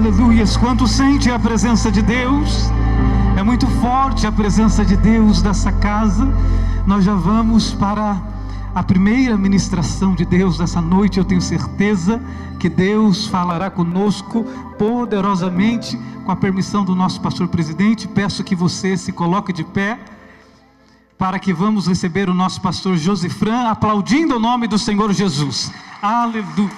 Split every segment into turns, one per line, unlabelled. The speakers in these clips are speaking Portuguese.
aleluias. Quanto sente a presença de Deus? É muito forte a presença de Deus dessa casa. Nós já vamos para a primeira ministração de Deus dessa noite. Eu tenho certeza que Deus falará conosco poderosamente, com a permissão do nosso pastor presidente. Peço que você se coloque de pé, para que vamos receber o nosso pastor Josifran, aplaudindo o nome do Senhor Jesus. Aleluia.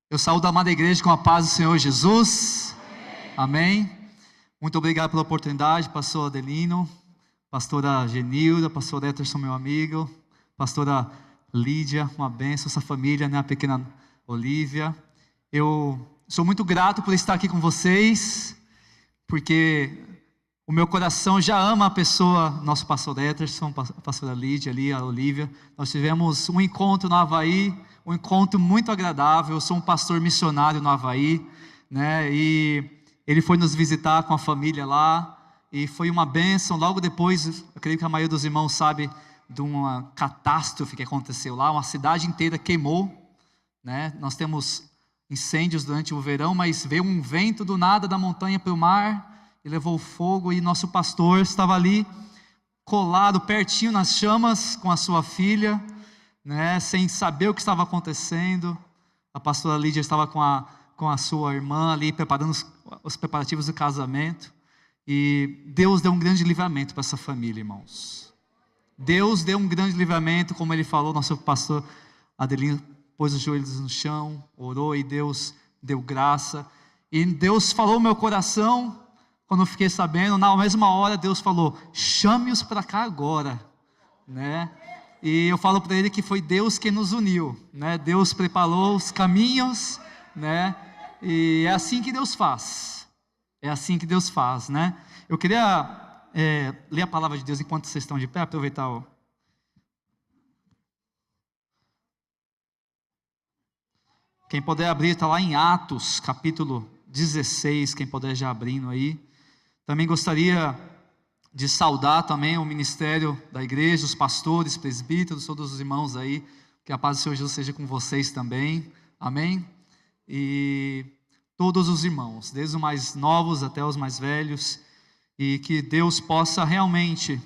Eu saúdo a amada igreja com a paz do Senhor Jesus. Amém. Muito obrigado pela oportunidade, pastor Adelino, pastora Genilda, pastor Eterson, meu amigo, pastora Lídia, uma bênção, essa família, né, a pequena Olívia. Eu sou muito grato por estar aqui com vocês, porque o meu coração já ama a pessoa, nosso pastor Eterson, a pastora Lídia ali, a Olívia. Nós tivemos um encontro no Havaí, um encontro muito agradável. Eu sou um pastor missionário no Havaí, né? E ele foi nos visitar com a família lá, e foi uma bênção. Logo depois, eu creio que a maioria dos irmãos sabe de uma catástrofe que aconteceu lá. Uma cidade inteira queimou, né? Nós temos incêndios durante o verão, mas veio um vento do nada da montanha para o mar e levou fogo, e nosso pastor estava ali colado pertinho nas chamas com a sua filha, né, sem saber o que estava acontecendo. A pastora Lídia estava com a sua irmã ali, preparando os preparativos do casamento, e Deus deu um grande livramento para essa família, irmãos. Deus deu um grande livramento, como ele falou. Nosso pastor Adelino pôs os joelhos no chão, orou, e Deus deu graça, e Deus falou no meu coração, quando eu fiquei sabendo, na mesma hora Deus falou: chame-os para cá agora, né? E eu falo para ele que foi Deus que nos uniu, né? Deus preparou os caminhos, né? E é assim que Deus faz. É assim que Deus faz, né? Eu queria ler a palavra de Deus enquanto vocês estão de pé, aproveitar o... Quem puder abrir, está lá em Atos, capítulo 16, quem puder já abrindo aí. Também gostaria de saudar também o ministério da igreja, os pastores, presbíteros, todos os irmãos aí. Que a paz do Senhor Jesus seja com vocês também, amém? E todos os irmãos, desde os mais novos até os mais velhos, e que Deus possa realmente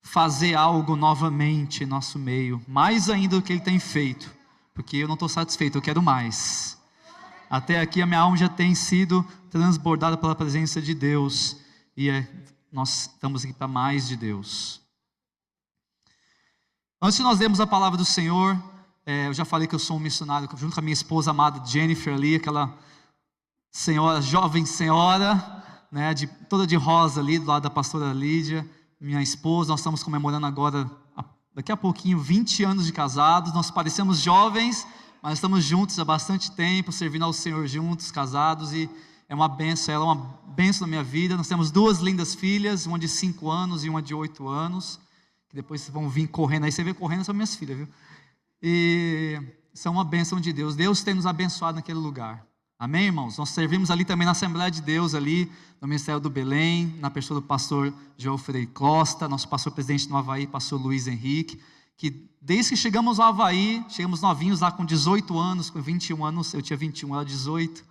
fazer algo novamente em nosso meio, mais ainda do que Ele tem feito, porque eu não estou satisfeito, eu quero mais. Até aqui a minha alma já tem sido transbordada pela presença de Deus, e nós estamos aqui para mais de Deus. Antes de nós lermos a palavra do Senhor, eu já falei que eu sou um missionário, junto com a minha esposa amada Jennifer ali, aquela senhora, jovem senhora, né, toda de rosa ali, do lado da pastora Lídia, minha esposa. Nós estamos comemorando agora, daqui a pouquinho, 20 anos de casados. Nós parecemos jovens, mas estamos juntos há bastante tempo, servindo ao Senhor juntos, casados, e é uma bênção. Ela é uma bênção na minha vida. Nós temos duas lindas filhas, uma de 5 anos e uma de 8 anos, que depois vocês vão vir correndo, aí você vê correndo, são minhas filhas, viu? E são uma bênção de Deus. Deus tem nos abençoado naquele lugar. Amém, irmãos? Nós servimos ali também na Assembleia de Deus, ali no Ministério do Belém, na pessoa do pastor Geoffrey Costa, nosso pastor presidente no Havaí, pastor Luiz Henrique, que desde que chegamos ao Havaí, chegamos novinhos lá com 18 anos, com 21 anos, eu tinha 21, ela 18,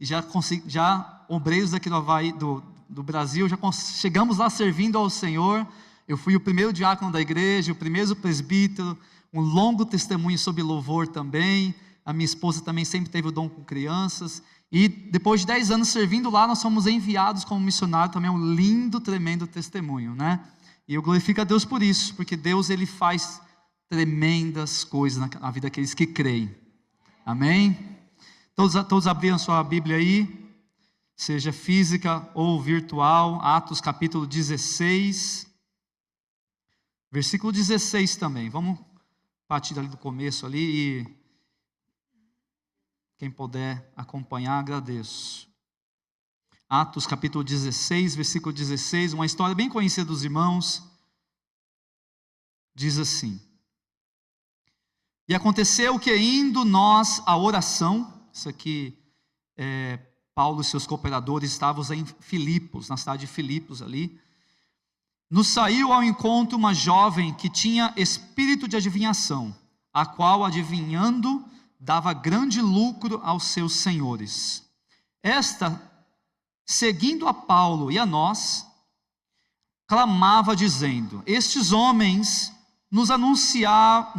e já obreiros aqui do Havaí, do Brasil, já chegamos lá servindo ao Senhor. Eu fui o primeiro diácono da igreja, o primeiro presbítero, um longo testemunho sobre louvor também. A minha esposa também sempre teve o dom com crianças, e depois de 10 anos servindo lá, nós fomos enviados como missionário, também um lindo, tremendo testemunho, né? E eu glorifico a Deus por isso, porque Deus, Ele faz tremendas coisas na vida daqueles que creem, amém? Todos abriram sua Bíblia aí, seja física ou virtual. Atos capítulo 16, versículo 16 também. Vamos partir ali do começo ali, e quem puder acompanhar, agradeço. Atos capítulo 16, versículo 16, uma história bem conhecida dos irmãos, diz assim: E aconteceu que, indo nós à oração, isso aqui Paulo e seus cooperadores estavam em Filipos, na cidade de Filipos ali. Nos saiu ao encontro uma jovem que tinha espírito de adivinhação, a qual, adivinhando, dava grande lucro aos seus senhores. Esta, seguindo a Paulo e a nós, clamava dizendo: estes homens nos anunciam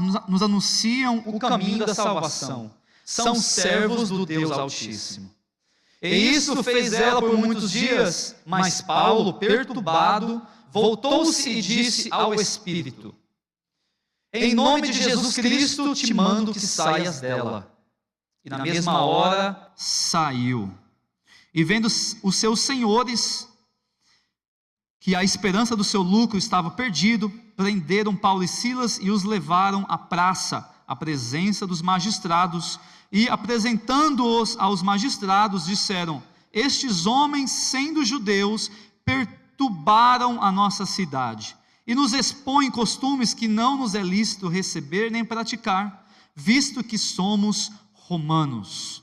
o caminho da salvação, são servos do Deus Altíssimo. E isso fez ela por muitos dias, mas Paulo, perturbado, voltou-se e disse ao Espírito: em nome de Jesus Cristo te mando que saias dela. E na mesma hora saiu. E vendo os seus senhores que a esperança do seu lucro estava perdido, prenderam Paulo e Silas e os levaram à praça, à presença dos magistrados, e apresentando-os aos magistrados, disseram: estes homens, sendo judeus, perturbaram a nossa cidade e nos expõem costumes que não nos é lícito receber nem praticar, visto que somos romanos.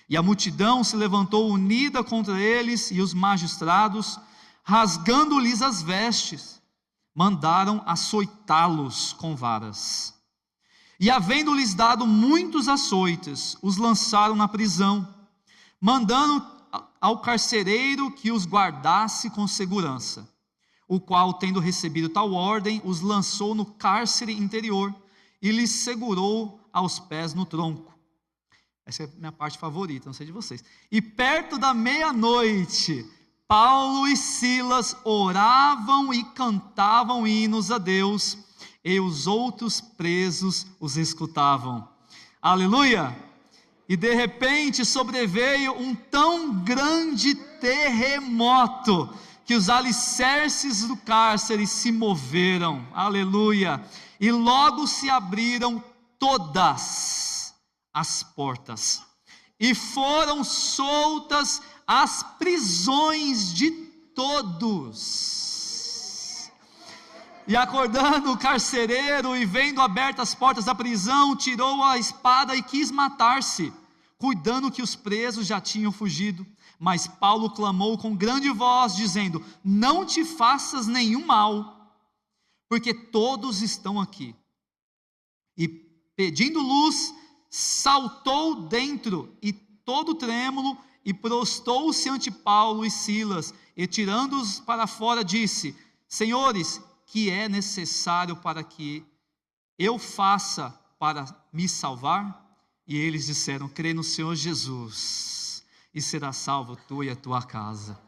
E a multidão se levantou unida contra eles, e os magistrados, rasgando-lhes as vestes, mandaram açoitá-los com varas. E havendo-lhes dado muitos açoites, os lançaram na prisão, mandando ao carcereiro que os guardasse com segurança, o qual, tendo recebido tal ordem, os lançou no cárcere interior e lhes segurou aos pés no tronco. Essa é a minha parte favorita, não sei de vocês. E perto da meia-noite, Paulo e Silas oravam e cantavam hinos a Deus, e os outros presos os escutavam. Aleluia! E de repente sobreveio um tão grande terremoto, que os alicerces do cárcere se moveram. Aleluia! E logo se abriram todas as portas, e foram soltas as prisões de todos. E acordando o carcereiro e vendo abertas as portas da prisão, tirou a espada e quis matar-se, cuidando que os presos já tinham fugido. Mas Paulo clamou com grande voz, dizendo: não te faças nenhum mal, porque todos estão aqui. E pedindo luz, saltou dentro, e todo trêmulo, e prostou-se ante Paulo e Silas, e tirando-os para fora, disse: senhores, que é necessário para que eu faça para me salvar? E eles disseram: crê no Senhor Jesus, e será salvo tu e a tua casa.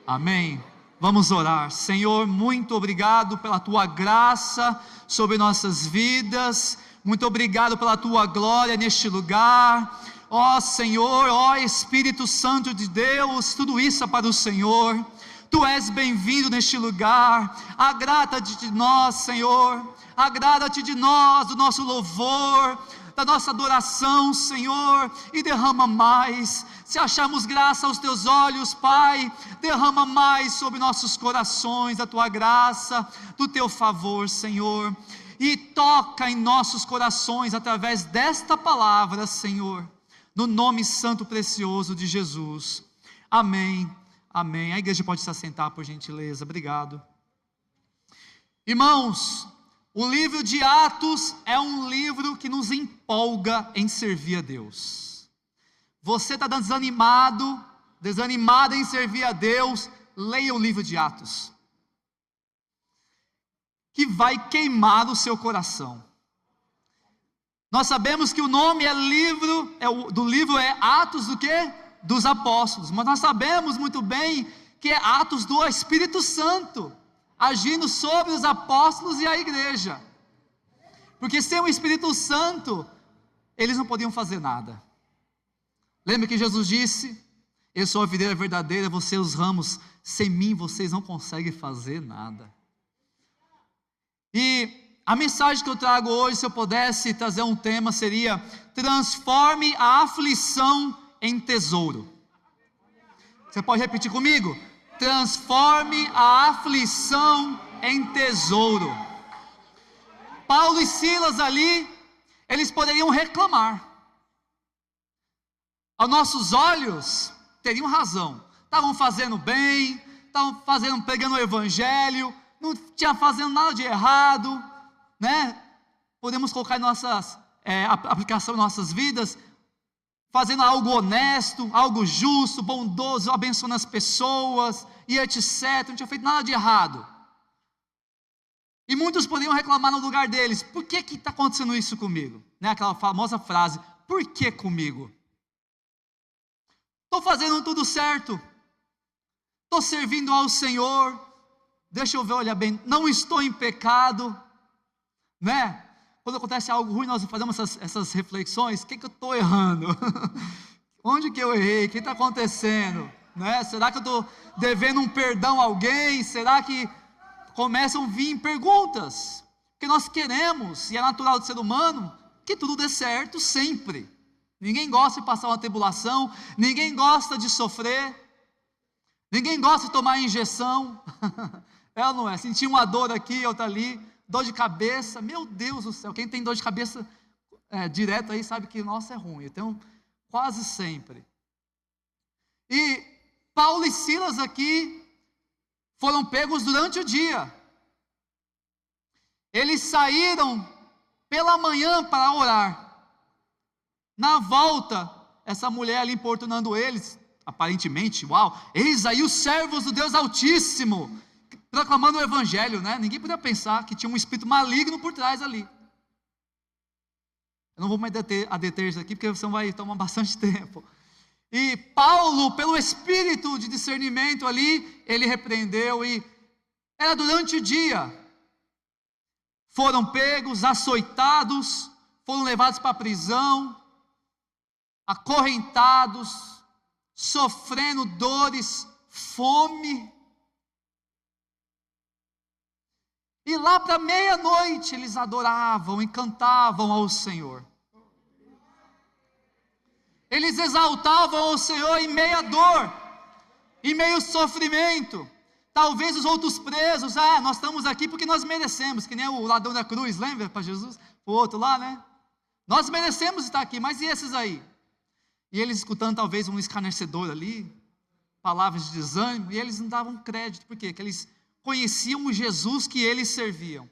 Amém? Vamos orar. Senhor, muito obrigado pela tua graça sobre nossas vidas, muito obrigado pela tua glória neste lugar. Ó Senhor, ó Espírito Santo de Deus, tudo isso é para o Senhor. Tu és bem-vindo neste lugar. Agrada-te de nós, Senhor, agrada-te de nós, do nosso louvor, da nossa adoração, Senhor, e derrama mais. Se acharmos graça aos teus olhos, Pai, derrama mais sobre nossos corações a tua graça, do teu favor, Senhor, e toca em nossos corações através desta palavra, Senhor, no nome santo precioso de Jesus. Amém, amém. A igreja pode se assentar, por gentileza. Obrigado. Irmãos, o livro de Atos é um livro que nos empolga em servir a Deus. Você está desanimado em servir a Deus, leia o livro de Atos, que vai queimar o seu coração. Nós sabemos que o nome do livro é Atos do quê? Dos Apóstolos, mas nós sabemos muito bem que é Atos do Espírito Santo, agindo sobre os apóstolos e a igreja, porque sem o Espírito Santo, eles não podiam fazer nada. Lembra que Jesus disse: eu sou a videira verdadeira, vocês os ramos, sem mim vocês não conseguem fazer nada. E a mensagem que eu trago hoje, se eu pudesse trazer um tema, seria: transforme a aflição em tesouro. Você pode repetir comigo? Transforme a aflição em tesouro. Paulo e Silas ali, eles poderiam reclamar. Aos nossos olhos, teriam razão. Estavam fazendo bem, estavam pregando o evangelho, não tinha fazendo nada de errado, né? Podemos colocar em nossas aplicação em nossas vidas, fazendo algo honesto, algo justo, bondoso, abençoando as pessoas e etc. Não tinha feito nada de errado. E muitos poderiam reclamar no lugar deles: por que está acontecendo isso comigo? Né? Aquela famosa frase: por que comigo? Estou fazendo tudo certo, estou servindo ao Senhor, deixa eu ver, olha bem, não estou em pecado, né? Quando acontece algo ruim, nós fazemos essas reflexões: o que eu estou errando? Onde que eu errei? O que está acontecendo? Né? Será que eu estou devendo um perdão a alguém? Será que começam a vir perguntas? Porque nós queremos, e é natural do ser humano, que tudo dê certo sempre. Ninguém gosta de passar uma tribulação, ninguém gosta de sofrer, ninguém gosta de tomar injeção. É ou não é? Sentir uma dor aqui, outra ali, dor de cabeça, meu Deus do céu, quem tem dor de cabeça direto aí sabe que, nossa, é ruim. Então, quase sempre. E Paulo e Silas aqui foram pegos durante o dia. Eles saíram pela manhã para orar. Na volta, essa mulher ali importunando eles, aparentemente, uau, eis aí os servos do Deus Altíssimo, proclamando o evangelho, né? Ninguém podia pensar que tinha um espírito maligno por trás ali. Eu não vou mais adeter isso aqui, porque você vai tomar bastante tempo. E Paulo, pelo espírito de discernimento ali, ele repreendeu, e era durante o dia. Foram pegos, açoitados, foram levados para a prisão, acorrentados, sofrendo dores, fome. E lá para meia-noite eles adoravam e cantavam ao Senhor. Eles exaltavam ao Senhor em meia dor, em meio sofrimento. Talvez os outros presos, nós estamos aqui porque nós merecemos, que nem o ladrão da cruz, lembra para Jesus? O outro lá, né? Nós merecemos estar aqui, mas e esses aí? E eles escutando talvez um escarnecedor ali, palavras de desânimo, e eles não davam crédito. Por quê? Porque eles conheciam o Jesus que eles serviam.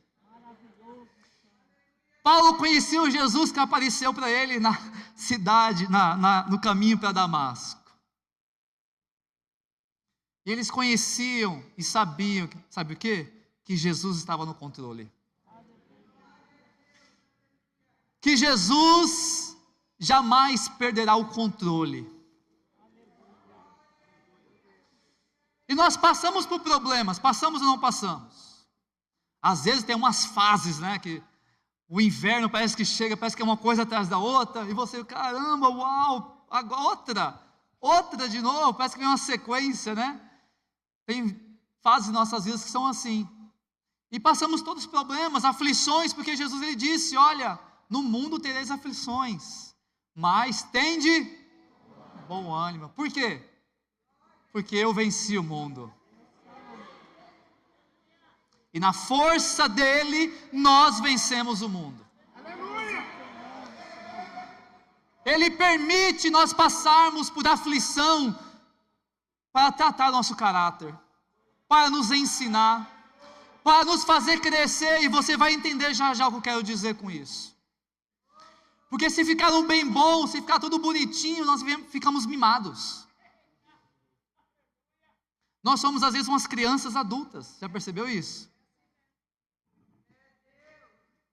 Paulo conhecia o Jesus que apareceu para ele na cidade, no caminho para Damasco. E eles conheciam e sabiam, sabe o quê? Que Jesus estava no controle. Que Jesus jamais perderá o controle. E nós passamos por problemas, passamos ou não passamos? Às vezes tem umas fases, né, que o inverno parece que chega, parece que é uma coisa atrás da outra, e você, caramba, uau, agora outra de novo, parece que vem uma sequência, né? Tem fases em nossas vidas que são assim. E passamos todos os problemas, aflições, porque Jesus ele disse: olha, no mundo tereis aflições, mas tende bom ânimo. Por quê? Porque eu venci o mundo. E na força dele, nós vencemos o mundo. Ele permite nós passarmos por aflição para tratar nosso caráter, para nos ensinar, para nos fazer crescer, e você vai entender já já o que eu quero dizer com isso. Porque se ficar um bem bom, se ficar tudo bonitinho, nós ficamos mimados. Nós somos às vezes umas crianças adultas, já percebeu isso?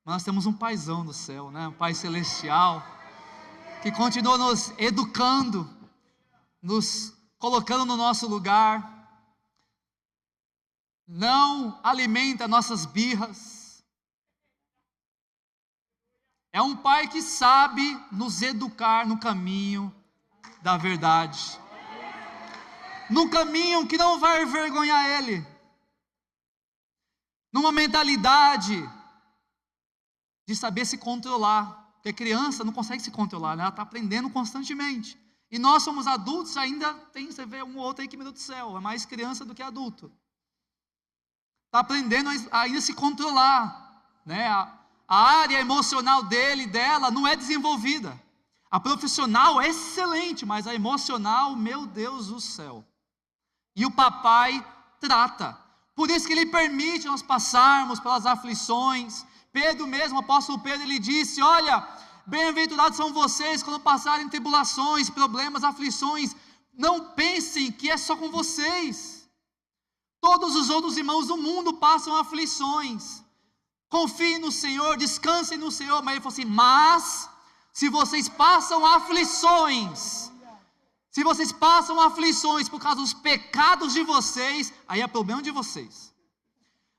Mas nós temos um paizão no céu, né? Um Pai celestial, que continua nos educando, nos colocando no nosso lugar, não alimenta nossas birras. É um Pai que sabe nos educar no caminho da verdade, num caminho que não vai envergonhar Ele, numa mentalidade de saber se controlar, porque a criança não consegue se controlar, né? Ela está aprendendo constantemente. E nós somos adultos, ainda tem, você vê um ou outro aí que meu Deus do céu, é mais criança do que adulto. Está aprendendo ainda a se controlar, né? A área emocional dela não é desenvolvida. A profissional é excelente, mas a emocional, meu Deus do céu. E o papai trata. Por isso que ele permite nós passarmos pelas aflições. Pedro mesmo, o apóstolo Pedro, ele disse: olha, bem-aventurados são vocês quando passarem tribulações, problemas, aflições. Não pensem que é só com vocês. Todos os outros irmãos do mundo passam aflições. Confiem no Senhor, descansem no Senhor. Mas ele falou assim: mas se vocês passam aflições, por causa dos pecados de vocês, aí é problema de vocês.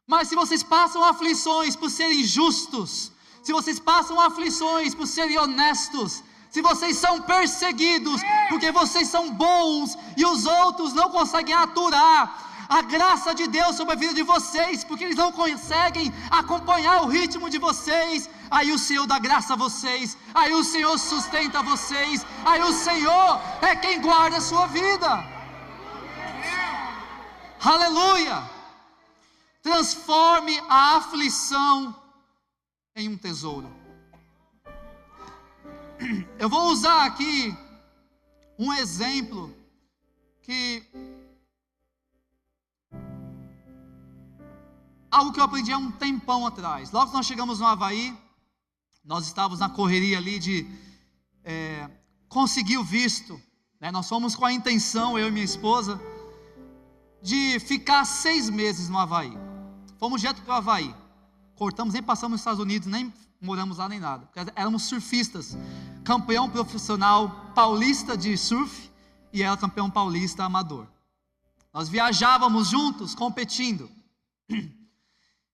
Mas se vocês passam aflições por serem justos, se vocês passam aflições por serem honestos, se vocês são perseguidos porque vocês são bons e os outros não conseguem aturar a graça de Deus sobre a vida de vocês, porque eles não conseguem acompanhar o ritmo de vocês, aí o Senhor dá graça a vocês, aí o Senhor sustenta vocês, aí o Senhor é quem guarda a sua vida. Aleluia! Transforme a aflição em um tesouro. Eu vou usar aqui um exemplo que algo que eu aprendi há um tempão atrás. Logo que nós chegamos no Havaí, nós estávamos na correria ali de conseguir o visto, né? Nós fomos com a intenção, eu e minha esposa, de ficar 6 meses no Havaí. Fomos direto para o Havaí. Cortamos, nem passamos nos Estados Unidos, nem moramos lá nem nada. Éramos surfistas, campeão profissional paulista de surf e ela campeão paulista amador. Nós viajávamos juntos, competindo.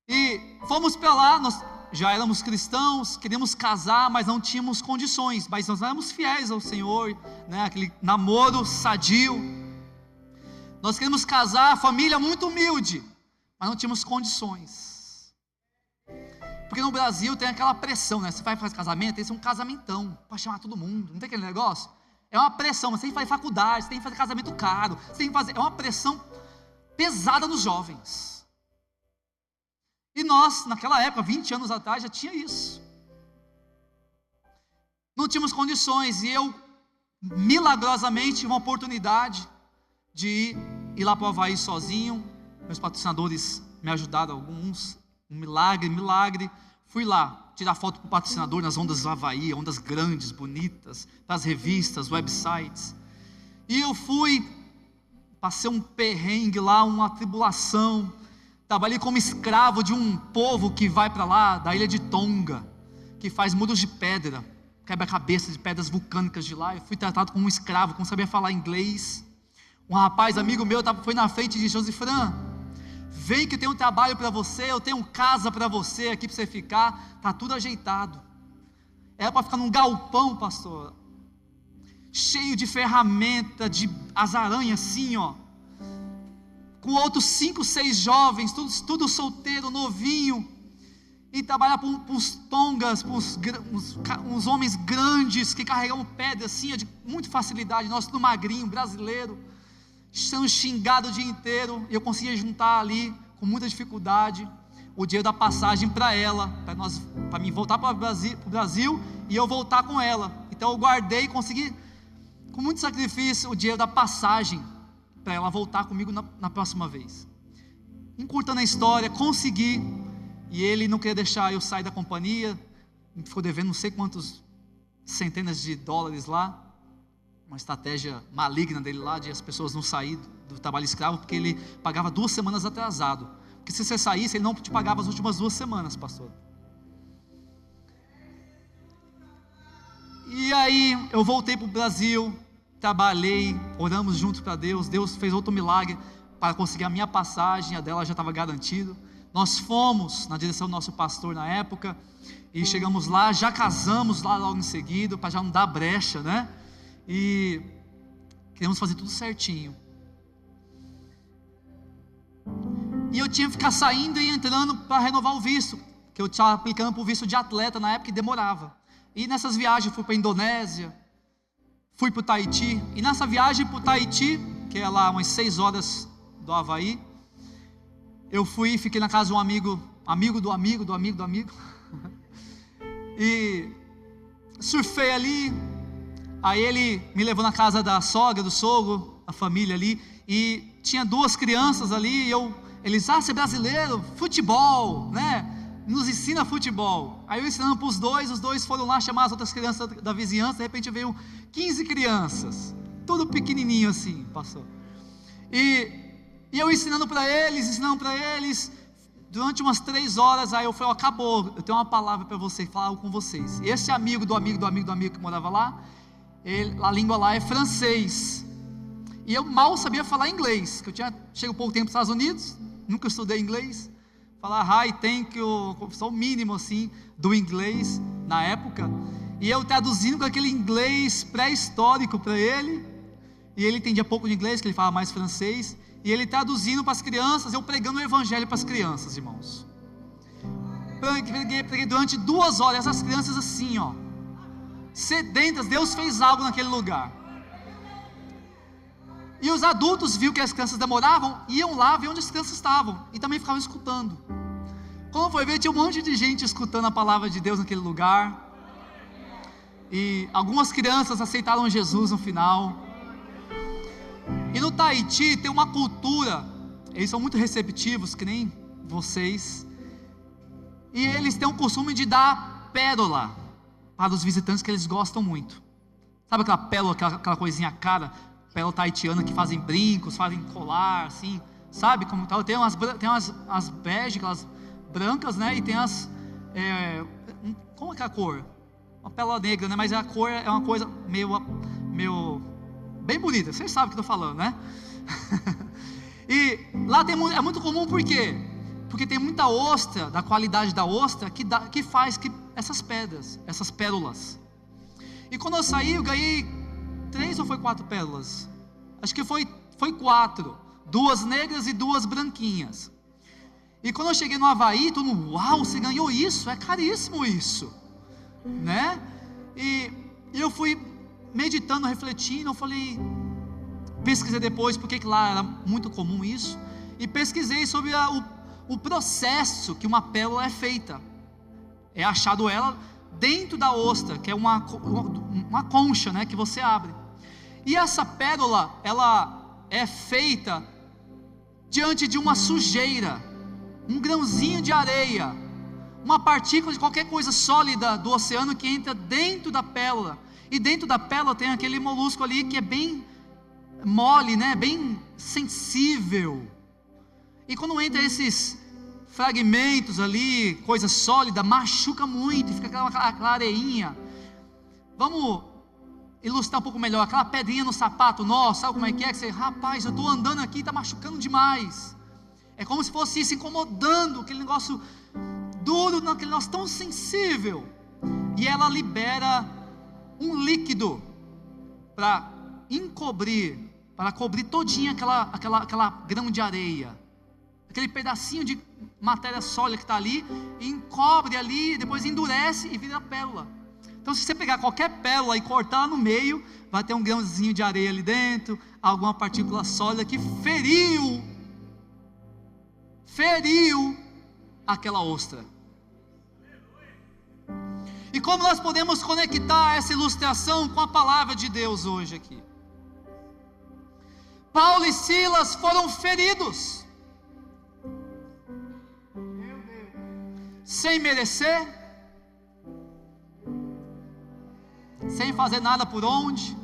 E fomos para lá, nós já éramos cristãos, queríamos casar, mas não tínhamos condições. Mas nós éramos fiéis ao Senhor, né? Aquele namoro sadio. Nós queríamos casar, família muito humilde, mas não tínhamos condições. Porque no Brasil tem aquela pressão, né? Você vai fazer casamento, tem que ser um casamentão, para chamar todo mundo, não tem aquele negócio? É uma pressão, você tem que fazer faculdade, você tem que fazer casamento caro, você tem que fazer, é uma pressão pesada nos jovens. E nós, naquela época, 20 anos atrás, já tinha isso. Não tínhamos condições, e eu, milagrosamente, tive uma oportunidade de ir lá para o Havaí sozinho. Meus patrocinadores me ajudaram, alguns, um milagre. Fui lá tirar foto com o patrocinador nas ondas do Havaí, ondas grandes, bonitas, das revistas, websites. E eu fui, passei um perrengue lá, uma tribulação. Trabalhei como escravo de um povo que vai para lá, da ilha de Tonga, que faz muros de pedra, quebra-cabeça de pedras vulcânicas de lá. Eu fui tratado como um escravo, não sabia falar inglês. Um rapaz, amigo meu, foi na frente de Josifran: vem que eu tenho um trabalho para você, eu tenho casa para você aqui para você ficar, está tudo ajeitado. Era para ficar num galpão, pastor, cheio de ferramenta, de as-aranhas assim, ó, com outros 5, 6 jovens, tudo solteiro, novinho, e trabalhar para uns tongas, para uns homens grandes que carregavam pedra assim, de muita facilidade. Nós tudo magrinho, brasileiro, sendo xingado o dia inteiro. E eu conseguia juntar ali, com muita dificuldade, o dinheiro da passagem para ela, para mim voltar para o Brasil e eu voltar com ela. Então eu guardei e consegui, com muito sacrifício, o dinheiro da passagem para ela voltar comigo na próxima vez. Encurtando a história, consegui, e ele não queria deixar eu sair da companhia, ficou devendo não sei quantos centenas de dólares lá, uma estratégia maligna dele lá, de as pessoas não saírem do trabalho escravo, porque ele pagava 2 semanas atrasado, porque se você saísse, ele não te pagava as últimas 2 semanas, pastor. E aí, eu voltei para o Brasil, trabalhei, oramos juntos para Deus. Deus fez outro milagre para conseguir a minha passagem, a dela já estava garantido. Nós fomos na direção do nosso pastor na época, e chegamos lá, já casamos lá logo em seguida, para já não dar brecha, né? E queremos fazer tudo certinho. E eu tinha que ficar saindo e entrando para renovar o visto, que eu estava aplicando para o visto de atleta na época e demorava. E nessas viagens eu fui para a Indonésia, fui para o Tahiti, e nessa viagem para o Tahiti, que é lá umas 6 horas do Havaí, eu fui e fiquei na casa de um amigo do amigo, e surfei ali, Aí ele me levou na casa da sogra, do sogro, a família ali, e tinha 2 crianças ali, e eles, você é brasileiro, futebol, né? Nos ensina futebol. Aí eu ensinando para os dois foram lá chamar as outras crianças da vizinhança, de repente veio 15 crianças, tudo pequenininho assim, passou. E eu ensinando para eles, durante umas 3 horas, aí eu falei, acabou, eu tenho uma palavra para vocês, falar com vocês. E esse amigo do amigo que morava lá, a língua lá é francês, e eu mal sabia falar inglês, que eu chego pouco tempo nos Estados Unidos, nunca estudei inglês, falar hi, thank you, só o mínimo assim, do inglês, na época, e eu traduzindo com aquele inglês pré-histórico para ele, e ele entendia pouco de inglês, que ele falava mais francês, e ele traduzindo para as crianças, eu pregando o evangelho para as crianças, irmãos, preguei durante 2 horas, essas crianças assim, sedentas, Deus fez algo naquele lugar, e os adultos viram que as crianças demoravam, iam lá ver onde as crianças estavam, e também ficavam escutando. Quando foi ver, tinha um monte de gente escutando a palavra de Deus naquele lugar, e algumas crianças aceitaram Jesus no final. E no Tahiti tem uma cultura, eles são muito receptivos, que nem vocês, e eles têm o costume de dar pérola para os visitantes, que eles gostam muito. Sabe aquela pérola, aquela coisinha cara, pérola tahitiana, que fazem brincos, fazem colar, assim, sabe como tal? Tem umas bege, aquelas brancas, né, e tem como é que é a cor? Uma pérola negra, né, mas a cor é uma coisa meio bem bonita, vocês sabem o que eu estou falando, né? E lá é muito comum, por quê? Porque tem muita ostra, da qualidade da ostra, que faz essas pedras, essas pérolas. E quando eu saí, eu ganhei 3 ou foi 4 pérolas? Acho que foi 4, 2 negras e 2 branquinhas. E quando eu cheguei no Havaí, todo mundo, uau, você ganhou isso? É caríssimo isso, né? E eu fui meditando, refletindo, eu falei, pesquisei depois porque que lá era muito comum isso, e pesquisei sobre o processo que uma pérola é feita. É achado ela dentro da ostra, que é uma concha, né, que você abre. E essa pérola, ela é feita diante de uma sujeira, um grãozinho de areia, uma partícula de qualquer coisa sólida do oceano que entra dentro da pérola. E dentro da pérola tem aquele molusco ali que é bem mole, né? Bem sensível. E quando entra esses fragmentos ali, coisa sólida, machuca muito, fica aquela areinha. Vamos ilustrar um pouco melhor, aquela pedrinha no sapato nosso, sabe como é que você, rapaz, eu estou andando aqui, está machucando demais. É como se fosse isso, incomodando, aquele negócio duro, aquele negócio tão sensível. E ela libera um líquido para encobrir, para cobrir todinha aquela grão de areia, aquele pedacinho de matéria sólida que está ali, e encobre ali, depois endurece e vira pérola. Então se você pegar qualquer pérola e cortar ela no meio, vai ter um grãozinho de areia ali dentro, alguma partícula sólida que feriu aquela ostra. E como nós podemos conectar essa ilustração com a palavra de Deus hoje aqui? Paulo e Silas foram feridos, sem merecer, sem fazer nada por onde,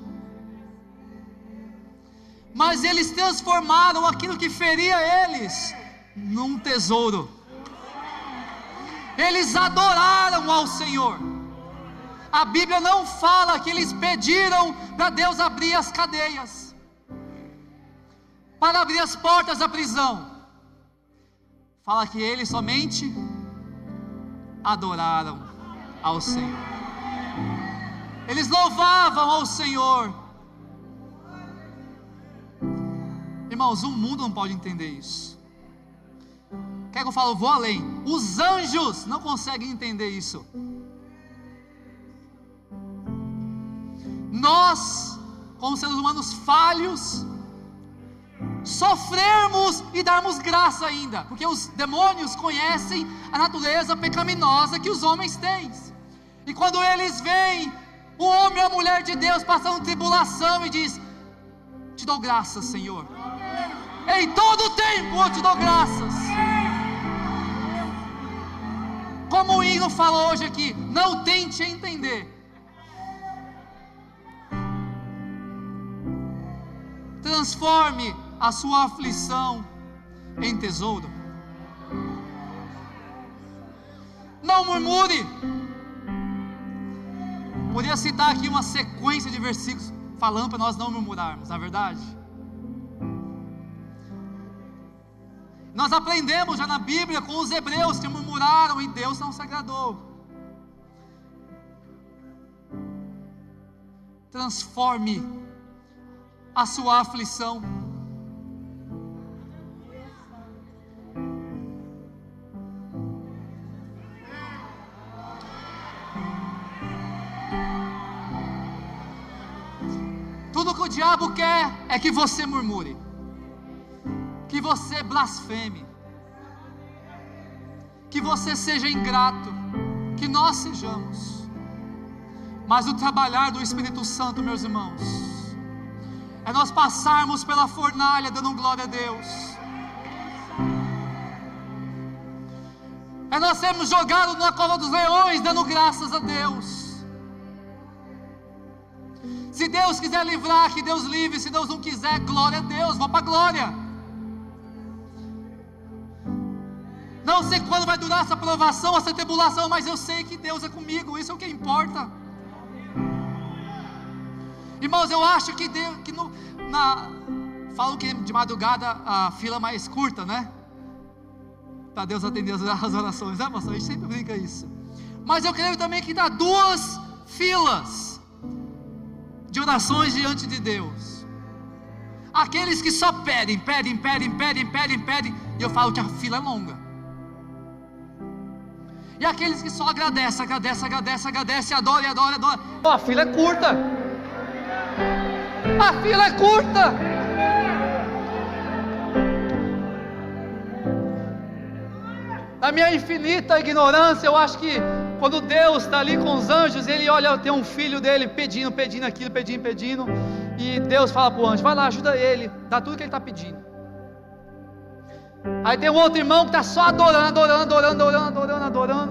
mas eles transformaram aquilo que feria eles num tesouro. Eles adoraram ao Senhor. A Bíblia não fala que eles pediram para Deus abrir as cadeias, para abrir as portas da prisão. Fala que eles somente adoraram ao Senhor. Eles louvavam ao Senhor. Irmãos, o mundo não pode entender isso. Quer que eu fale? Eu vou além. Os anjos não conseguem entender isso. Nós, como seres humanos falhos, sofrermos e darmos graça ainda, porque os demônios conhecem a natureza pecaminosa que os homens têm. E quando eles veem O homem ou a mulher de Deus passando tribulação e diz: te dou graças, Senhor. Em todo tempo eu te dou graças. Como o hino fala hoje aqui, não tente entender. Transforme a sua aflição em tesouro. Não murmure. Podia citar aqui uma sequência de versículos falando para nós não murmurarmos, na verdade. Nós aprendemos já na Bíblia com os hebreus que murmuraram e Deus não se agradou. Transforme a sua aflição. Tudo que o diabo quer é que você murmure, que você blasfeme, que você seja ingrato, que nós sejamos. Mas o trabalhar do Espírito Santo, meus irmãos, é nós passarmos pela fornalha dando glória a Deus, é nós sermos jogados na cova dos leões dando graças a Deus. Se Deus quiser livrar, que Deus livre. Se Deus não quiser, glória a Deus, vou para a glória. Não sei quando vai durar essa provação, essa tribulação, mas eu sei que Deus é comigo, isso é o que importa. Irmãos, eu acho que Deus, falam que de madrugada a fila é mais curta, né? Para Deus atender as orações, né, pastor? A gente sempre brinca isso. Mas eu creio também que dá 2 filas de orações diante de Deus. Aqueles que só pedem, e eu falo que a fila é longa. E aqueles que só agradecem, adora. A fila é curta. A fila é curta. Na minha infinita ignorância, eu acho que quando Deus está ali com os anjos, Ele olha, tem um filho dele pedindo aquilo, pedindo, e Deus fala para o anjo: vai lá, ajuda ele, dá tudo que ele está pedindo. Aí tem um outro irmão que está só adorando,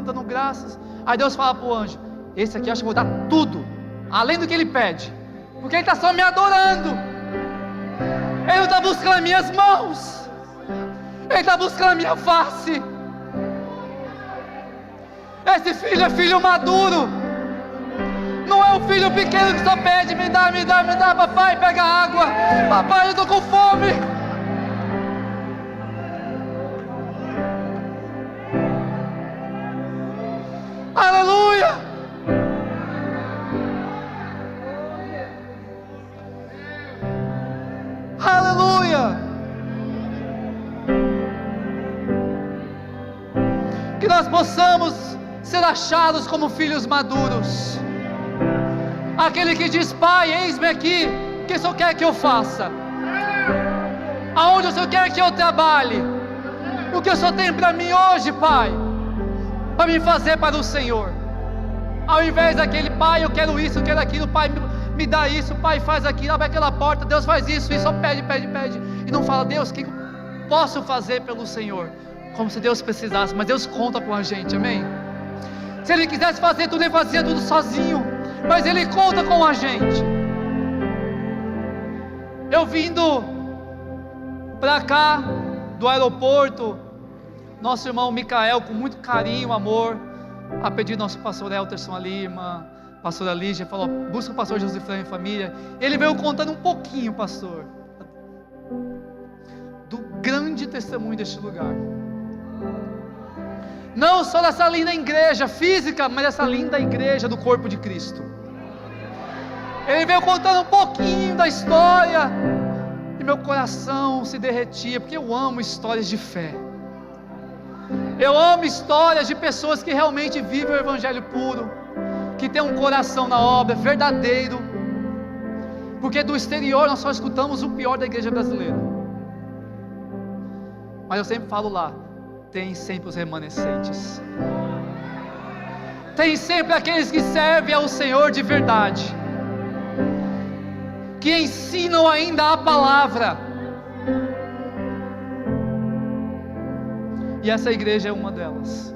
dando graças. Aí Deus fala para o anjo: esse aqui acho que vou dar tudo, além do que ele pede, porque ele está só me adorando. Ele não está buscando as minhas mãos, ele está buscando a minha face. Esse filho é filho maduro, não é um filho pequeno que só pede: me dá, papai, pega água, papai, eu estou com fome. Aleluia! Aleluia! Que nós possamos ser achados como filhos maduros. Aquele que diz: pai, eis-me aqui, o que o Senhor quer que eu faça? Aonde o Senhor quer que eu trabalhe? O que o Senhor tem para mim hoje, pai? Para me fazer para o Senhor. Ao invés daquele: pai, eu quero isso, eu quero aquilo, pai, me dá isso, pai, faz aquilo, abre aquela porta, Deus faz isso, e só pede, e não fala: Deus, o que eu posso fazer pelo Senhor? Como se Deus precisasse, mas Deus conta com a gente, amém? Se Ele quisesse fazer tudo, Ele fazia tudo sozinho, mas Ele conta com a gente. Eu vindo para cá do aeroporto, nosso irmão Micael, com muito carinho, amor, a pedido do nosso pastor Elterson Lima, pastora Lígia, falou: busca o pastor Josifrânio e família. Ele veio contando um pouquinho, pastor, do grande testemunho deste lugar, não só dessa linda igreja física, mas dessa linda igreja do corpo de Cristo. Ele veio contando um pouquinho da história, e meu coração se derretia, porque eu amo histórias de fé. Eu amo histórias de pessoas que realmente vivem o evangelho puro, que tem um coração na obra, verdadeiro. Porque do exterior nós só escutamos o pior da igreja brasileira. Mas eu sempre falo lá: tem sempre os remanescentes. tem sempre aqueles que servem ao Senhor de verdade, que ensinam ainda a palavra. E essa igreja é uma delas.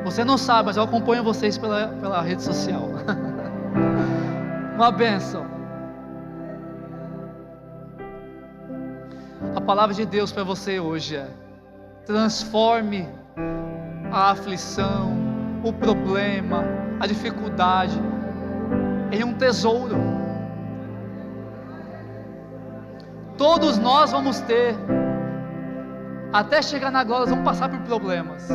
Você não sabe, mas eu acompanho vocês pela rede social. Uma bênção. A palavra de Deus para você hoje é: transforme a aflição, o problema, a dificuldade em um tesouro. Todos nós vamos ter, até chegar na glória, vamos passar por problemas.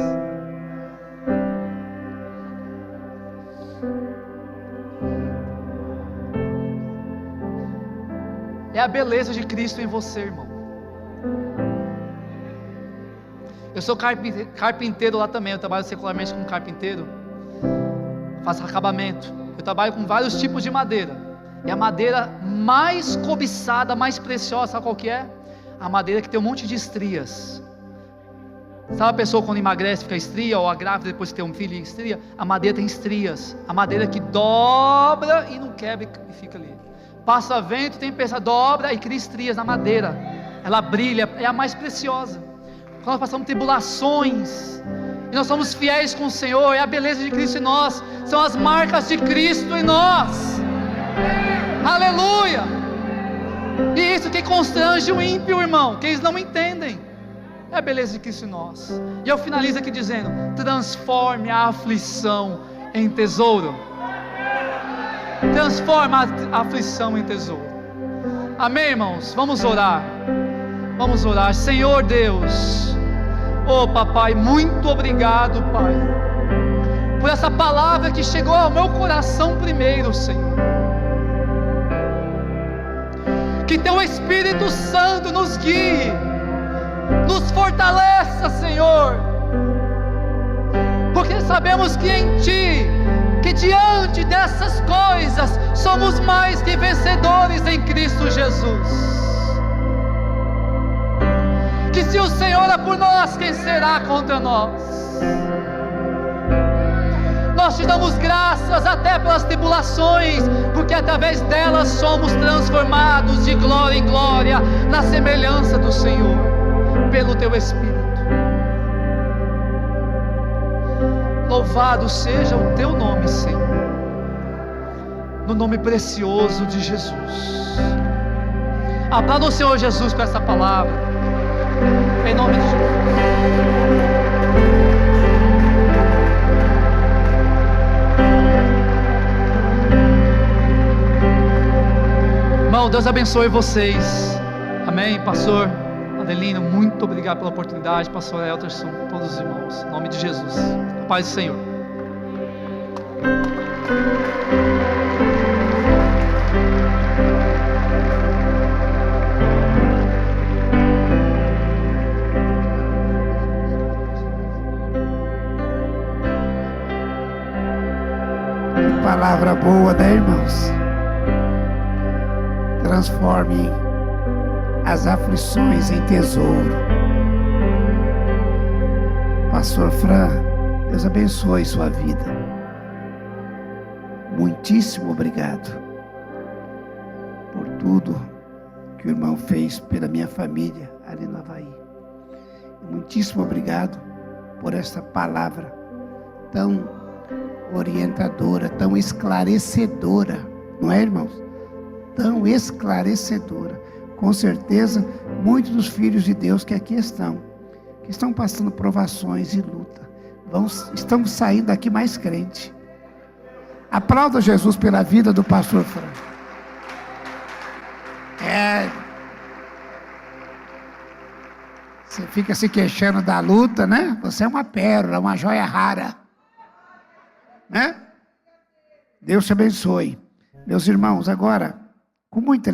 É a beleza de Cristo em você, irmão. Eu sou carpinteiro lá também. Eu trabalho secularmente como carpinteiro, faço acabamento. Eu trabalho com vários tipos de madeira, e a madeira mais cobiçada, mais preciosa, sabe qual que é? A madeira que tem um monte de estrias. Sabe a pessoa quando emagrece fica estria, ou a grávida depois que tem um filho estria? A madeira tem estrias. A madeira que dobra e não quebra e fica ali. Passa vento, tempestade, dobra e cria estrias na madeira. Ela brilha, é a mais preciosa. Quando nós passamos tribulações e nós somos fiéis com o Senhor, é a beleza de Cristo em nós, são as marcas de Cristo em nós. Aleluia! E isso que constrange o ímpio, irmão, que eles não entendem. É a beleza de Cristo em nós. E eu finalizo aqui dizendo: transforme a aflição em tesouro. Transforma a aflição em tesouro. Amém, irmãos? Vamos orar. Vamos orar. Senhor Deus, oh papai, muito obrigado, Pai, por essa palavra que chegou ao meu coração primeiro, Senhor. Que Teu Espírito Santo nos guie, nos fortaleça, Senhor, porque sabemos que em Ti, que diante dessas coisas somos mais que vencedores em Cristo Jesus. Que se o Senhor é por nós, quem será contra nós? Nós te damos graças até pelas tribulações, porque através delas somos transformados de glória em glória, na semelhança do Senhor, pelo Teu Espírito. Louvado seja o Teu nome, Senhor, no nome precioso de Jesus. Aplauda o Senhor Jesus por essa palavra, em nome de Jesus. Irmão, Deus abençoe vocês. Amém, pastor Adelino, muito obrigado pela oportunidade. Pastor Elterson, todos os irmãos, em nome de Jesus. A paz do Senhor.
Palavra boa, né, irmãos? Transforme as aflições em tesouro. Pastor Fran, Deus abençoe sua vida. Muitíssimo obrigado por tudo que o irmão fez pela minha família ali no Havaí. Muitíssimo obrigado por essa palavra tão orientadora, tão esclarecedora, não é, irmãos? Tão esclarecedora. Com certeza, muitos dos filhos de Deus que aqui estão, que estão passando provações e luta, estão saindo daqui mais crente. Aplauda Jesus pela vida do pastor Fran. Você fica se queixando da luta, né? Você é uma pérola, uma joia rara, né? Deus te abençoe. Meus irmãos, agora, com muita